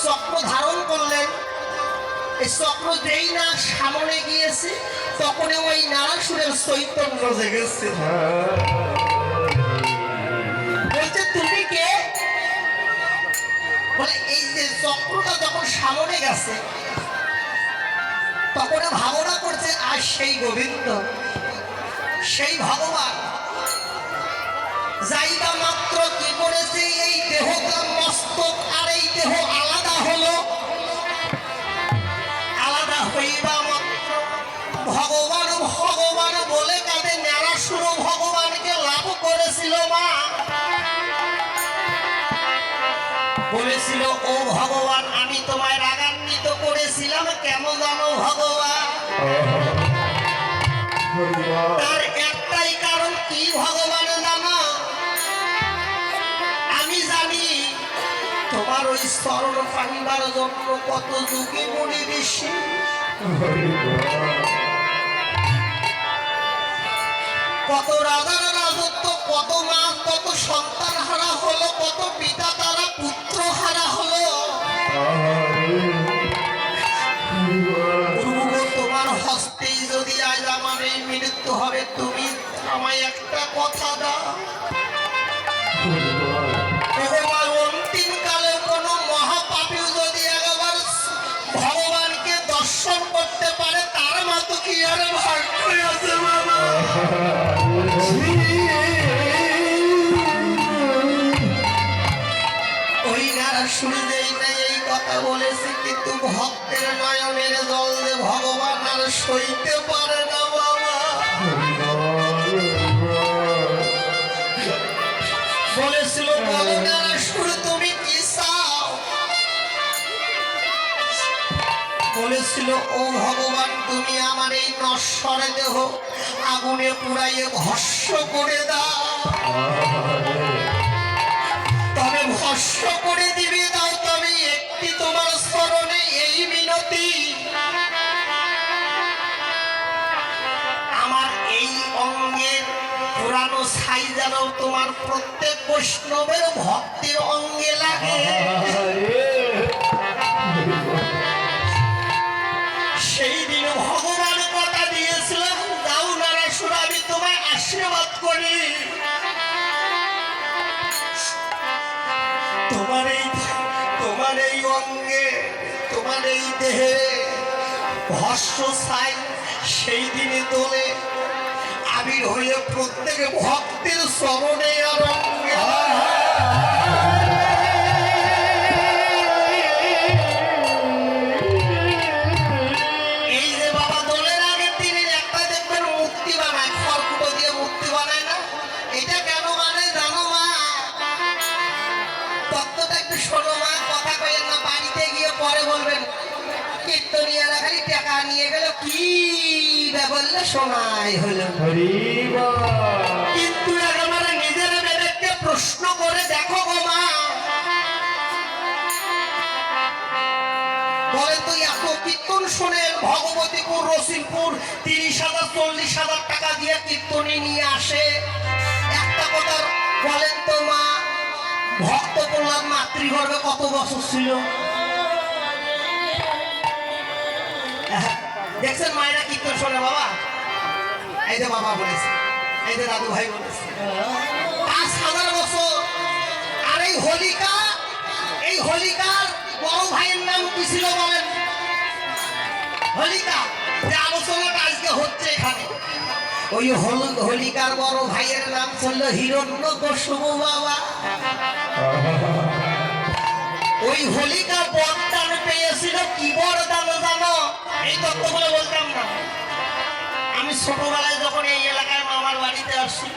চক্র ধারণ করলেন। এই চক্র যেই না সামনে গিয়েছে তখন ওই নারাসুরের চৈতন্য জেগেছে। বলছে তুমি কে? বলে এই যে চক্রটা যখন সামনে গেছে তখন ভাবনা করছে আর সেই গোবিন্দ, সেই ভগবান যাইবা মাত্র কি করেছে এই দেহটা মস্তক আর এই দেহ আলাদা হলো। আলাদা হইবা মাত্র ভগবান ভগবান বলে কাঁদে নারাসুর ভগবানকে লাভ করেছিল। মা বলেছিল ও ভগবান আমি তোমায় রাগান্বিত করেছিলাম কেন জানো ভগবান? তার একটাই কারণ কি ভগবান জানো? আমি জানি তোমার ওই চরণ পাইবার জন্য কত যুগে মনে বেশি, কত রাজার রাজত্ব, কত মা কত সন্তান হারা হলো, কত পিতা তারা পুত্র হারা হলো। তোমার হস্তেই যদি আজ আমার এই মৃত্যু হবে তুমি আমায় একটা কথা দাও। অন্তিম কালে কোন মহাপাপী যদি একবার ভগবানকে দর্শন করতে পারে তার মতো কি আর ভাগ্য আছে বাবা? ওই নারাসুর যেই না এই কথা বলেছে কিন্তু ভক্তের নয়নের জল যে ভগবান আর সইতে পারে না বাবা। বলেছিল বলো নারাসুর তুমি কি চাও? বলেছিল ও ভগবান তুমি আমার এই নশ্বর দেহ আগুনে পুড়াইয়ে ভস্ম করে দাও। তবে ভস্ম করে দিবে দাও তবে একটি তোমার স্মরণে এই মিনতি, আমার এই অঙ্গের পুরানো ছাই যেন তোমার প্রত্যেক বৈষ্ণবের ভক্তির অঙ্গে লাগে। সেই দিন ভগবান কথা দিয়েছিলাম যাও নারাসুর আমি তোমায় আশীর্বাদ করি। তোমার এই অঙ্গে তোমার এই দেহে ভস্ম ছাই সেই দিনে তোলে আবির হয়ে প্রত্যেক ভক্তের চরণে আর অঙ্গে এই যে বাবা দোলের আগের দিনে একটা দেখবেন মূর্তি বানায়, খড়কুটো দিয়ে মূর্তি বানায় না? এটা কেন বানায় জানো মা? তত্ত্বটা একটু শোনো মা, কথা কইেন না, বাড়িতে গিয়ে পরে বলবেন কীর্তনিয়ারা খালি টাকা নিয়ে গেল কি বললে শোনাই হলো। কিন্তু একেবারে নিজের বিবেককে প্রশ্ন করে দেখো গো মা, বলে তুই এত কীর্তন শোনেন ভগবতীপুর রসিলপুর 30,000 40,000 টাকা দিয়ে কীর্তনী নিয়ে আসে, একটা কথা বলেন তো মা ভক্ত প্রহ্লাদ মাতৃগর্ভে কত বছর ছিল? দেখছেন মায়েরা কীর্তন শোনে বাবা? এই যে বাবা বলেছে, এই যে দাদু ভাই বলেছে 5,000 বছর। আর এই হোলিকার বড় ভাইয়ের নাম কি ছিল বলেন? হোলিকা যে আলোচনাটা আজকে হচ্ছে এখানে, ওই হোলিকার বড় ভাইয়ের নাম ছিল হিরণ্যকশিপু বাবা। ওই হোলিকা বরদান পেয়েছিল কি বরদান জানো? এই তত্ত্বগুলো বলতাম না আমি ছোটবেলায় যখন এই এলাকায় মামার বাড়িতে আসি,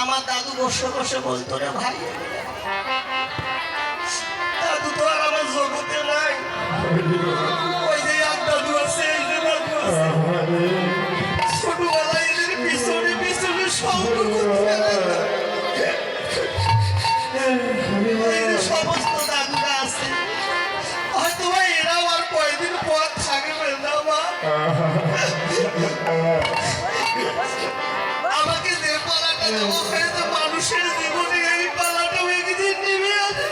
আমার দাদু বসে বসে বলতো রে ভাই, দাদু তো আর আমার জগতে নাই, ওই যে এক দাদু আছে এই যে দাদু আছে, ছোটবেলায় এদের পিছনে পিছনে সঙ্গ সমস্ত দাদুরা আছে, হয়তো ভাই এরাও আর কয়েকদিন পর থাকবে না মা। আমাকে যে পালাটা দেওয়া হয়েছে মানুষের জীবনে এই পালাটাও একদিন নেমে আসে।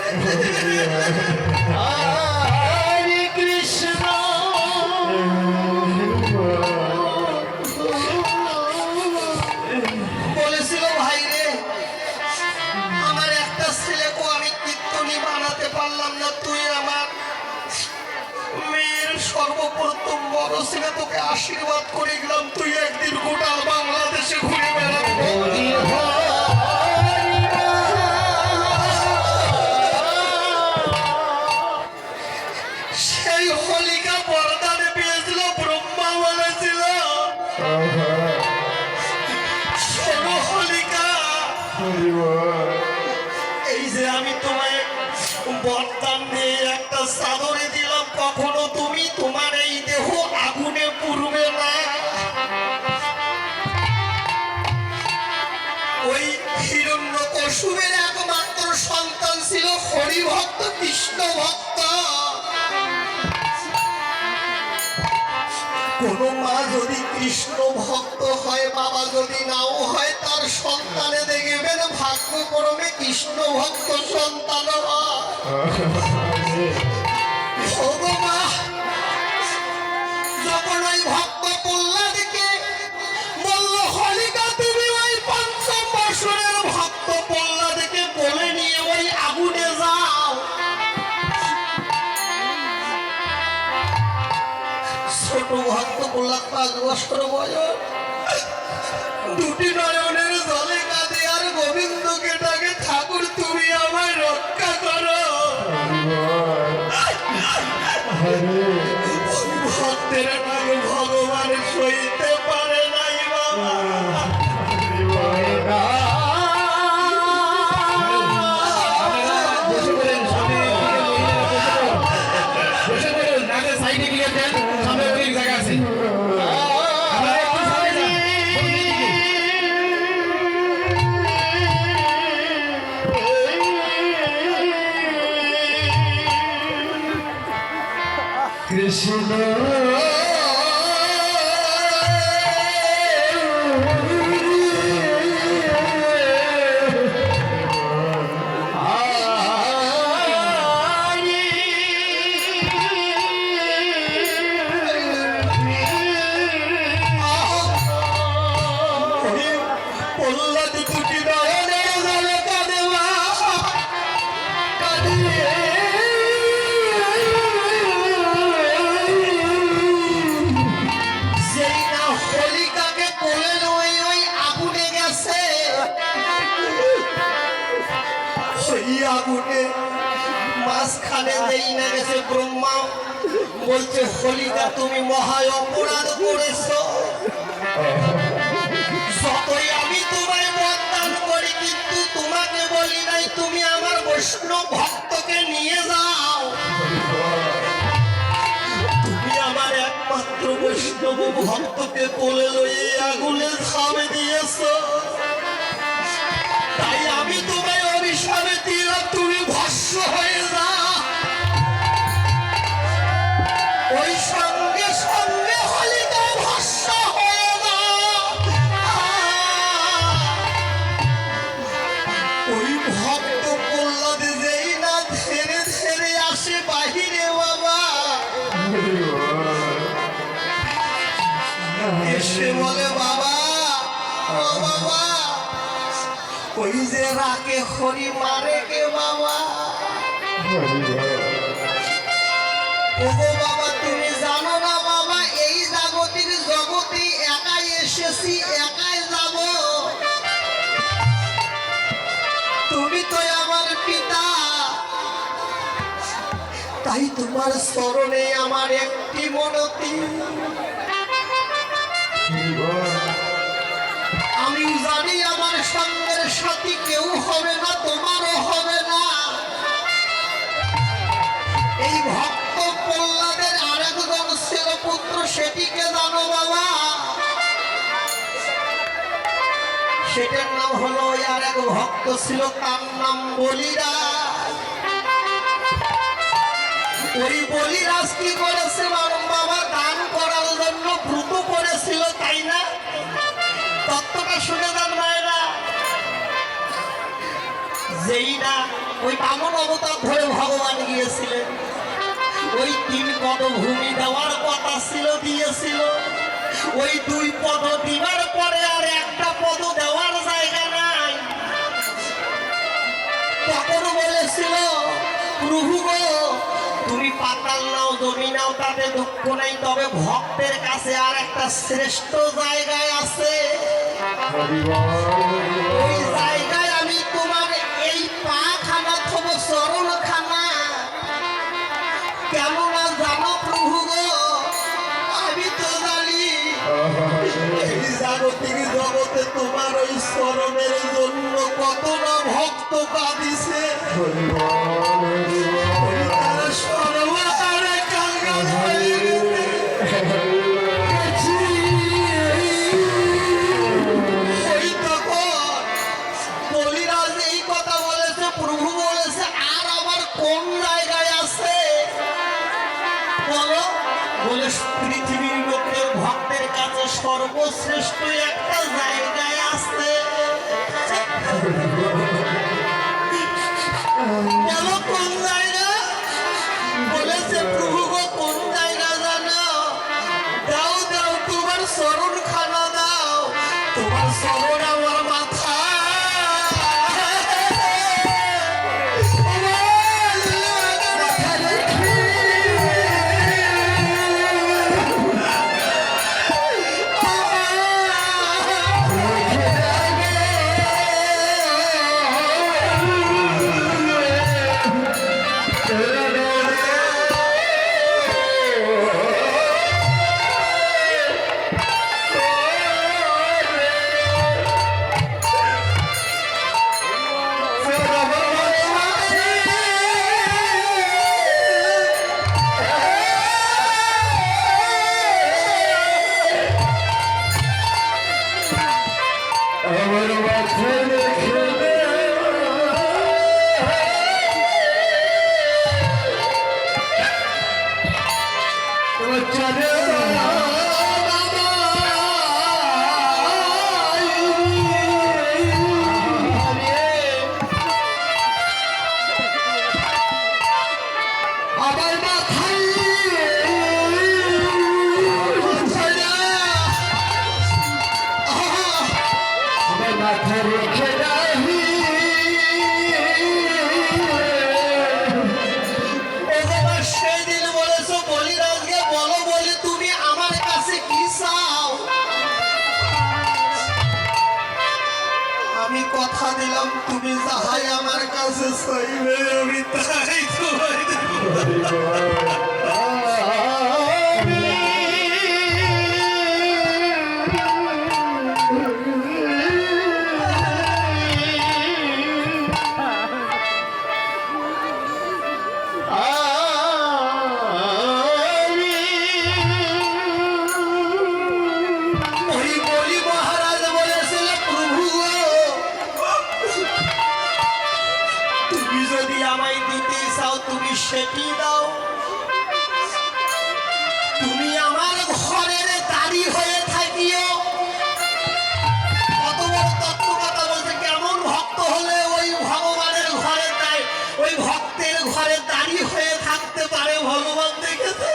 পারলাম না তুই আমার মেয়ের সর্বপ্রথম বড় ছেলে, তোকে আশীর্বাদ করে গেলাম তুই একদিন গোটা বাংলাদেশে ঘুরে বেড়াবি। সেই হোলিকা বরদানে পেয়েছিল, ব্রহ্মা বলেছিল শোনো হোলিকা, এই যে আমি তোমায় বরদান দিয়ে একটা চাদরে দিলাম, কখনো তুমি তোমার এই দেহ আগুনে পুড়বে না। ওই হিরণ্যকশুবের একমাত্র সন্তান ছিল হরিভক্ত, কৃষ্ণ ভক্ত। কোন মা যদি কৃষ্ণ ভক্ত হয়, বাবা যদি নাও হয়, তার সন্তানে দেখবেন ভাগ্যক্রমে কৃষ্ণ ভক্ত সন্তান হয়। যখন ওই ভক্ত প্রহ্লাদকে বলল হোলিকা তুমি ওই পঞ্চম বছরের ভক্ত প্রহ্লাদকে বলে নিয়ে ওই আগুনে যাও, ছোট ভক্ত প্রহ্লাদ 5 বছর বয়স, দুটি নয়নের জলে কাঁদে আর গোবিন্দকে ডাকে, ঠাকুর তুমি আমায় রক্ষা করো। ভক্তের নামে ভগবান সইতে পারে নাই বাবা। কৃষ্ণ প্রহ্লাদ দুটি নয়নের জলে কাঁদে মা, সেই না হোলিকাকে কোলে লয়ে ওই আগুনে গেছে। ওই আগুনে মাঝখানে যেই না গেছে, ব্রহ্মা বলছে হোলিকা তুমি মহা অপরাধ করেছো। যতই আমি তোমায় বরদান করি, কিন্তু তোমাকে বলি নাই তুমি আমার বৈষ্ণব ভক্তকে নিয়ে যাও। তুমি আমার একমাত্র বৈষ্ণব ভক্তকে কোলে লইয়ে আগুনে ঝাঁপে দিয়েছো, তাই আমি তোমায় অভিশাপে দিলাম তুমি ভস্ম হয়ে যাও। ওই সঙ্গে সঙ্গে হোলিকা ভস্ম হয়ে যাও। ওই ভক্ত প্রহ্লাদ যেই না ধীরে ধীরে আসে বাহিরে বাবা, এসে বলে বাবা ও বাবা, ওই যে রাকে হরি মারে কে বাবা। ওগো বাবা তুমি জানো না বাবা, এই জাগতিক জগতে একাই এসেছি, একাই যাব। তুমি তো আমার পিতা, তাই তোমার স্মরণে আমার একটি মনতি। আমি জানি আমার সঙ্গের সাথী কেউ হবে না, তোমারও হবে না। এই ভক্ত প্রহ্লাদের আরেকজন ছিল পুত্র, সেটিকে জানো বাবা? সেটার নাম হলো, আর এক ভক্ত ছিল তার নাম বলিরাজ। ওই বলিরাজ কি করেছে বাবা? দান করার জন্য ব্রত করেছিল, তাই না? তত্ত্বটা শুনে যান মায়েরা। যেই না ওই বামন অবতার ধরে ভগবান গিয়েছিলেন, ওই 3 পদভূমি দেওয়ার কথা ছিল, দিয়েছিল। ওই 2 পদ দিবার পরে আর একটা পদ দেওয়ার জায়গা নাই। তখন বলেছিল প্রভু গো, তুমি পাতাল নাও জমি নাও তাতে দুঃখ নেই, তবে ভক্তের কাছে আর একটা শ্রেষ্ঠ জায়গায় আছে। ওই জায়গায় আমি তোমার এই পা খানা থব চরণ খানা। কেননা জানো প্রভু গো, আমি তো জানি এই জাগতিক জগতে তোমার ওই চরণের জন্য কত না ভক্ত কাঁদিছে। তারা সর্বকালে কাঙ্গাল হয়ে গেছে। ওই তখন বলিরাজ এই কথা বলেছে, প্রভু বলেছে আর আবার কোন জায়গায় আছে বলো? বলে পৃথিবীর লোকের ভক্তের কাছে সর্বশ্রেষ্ঠ একটা জায়গায় আছে। বলো কোন জায়গা? বলেছে প্রভু গো, কোন জায়গা জানো? দাও দাও তোমার চরণ খানা দাও, তোমার চরণ আমার মাথা। আমার মাথায় রেখে দে তোমার চলে আমার মাথায় মাথা রেখে যাবি। সেই দিন বলেছো বলিরাজকে বলো বলে তুমি আমার কাছে কি চাও? আমি কথা দিলাম তুমি যাহাই আমার কাছে চাইবে আমি তাই তোমায় দেব। ওই বলি মহারাজ বলেছিল প্রভু তুমি যদি আমায় দিতে চাও তুমি সেটি দাও। তুমি আমার ঘরের দাঁড়ি হয়ে থাকিও। কত বড় তত্ত্ব কথা বলছে। কেমন ভক্ত হলে ওই ভগবানের ঘরে দেয়, ওই ভক্তের ঘরে দাঁড়ি হয়ে থাকতে পারে ভগবান দেখেছে।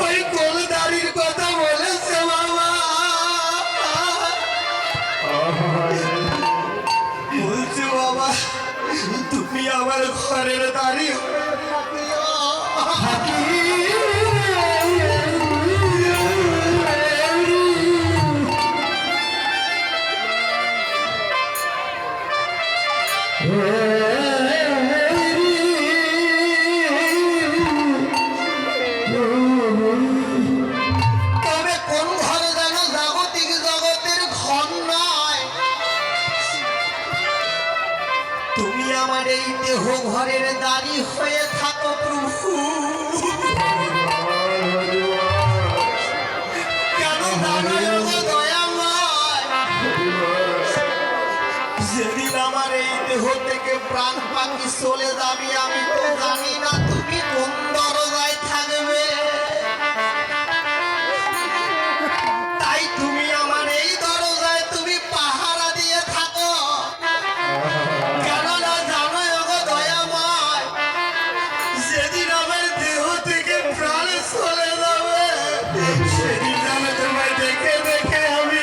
ওই কোন দাঁড়ির কথা বলেছে বাবা। বলছে বাবা তুমি আমার ঘরের দাঁড়ি হয়ে থাকিও। তবে কোন ঘরে যেন জাগতিক জগতের ঘর নয়। তুমি আমার এই দেহ ঘরের দাঁড়ি হয়ে থাকো প্রভু। কেন জানো গো দয়াময়, যেদিন আমার এই দেহ থেকে প্রাণ পাখি চলে যাবি আমি তো জানি না তুমি কোন দরজায় থাকবে। তাই তুমি আমার এই দরজায় তুমি পাহারা দিয়ে থাকো। কেননা জানো গো দয়াময়, যেদিন আমার দেহ থেকে প্রাণ চলে যাবে সেদিন আমি তোমায় দেখে দেখে আমি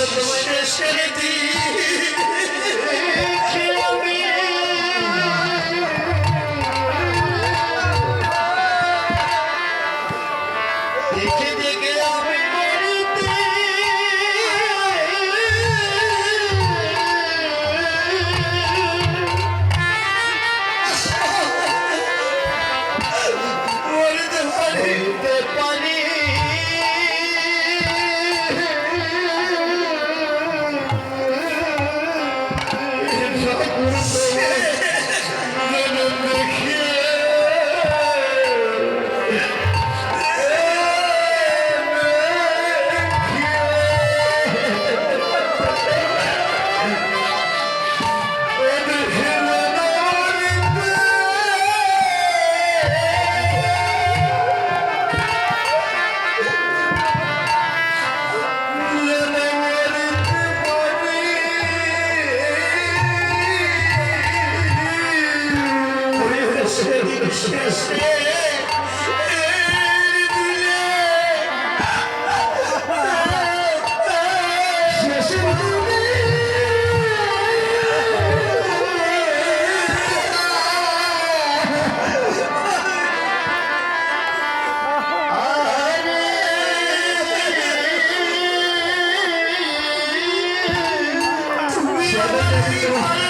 শেষের দিন দেখে দেখে আমি মরিতে মরিতে পারি তুমি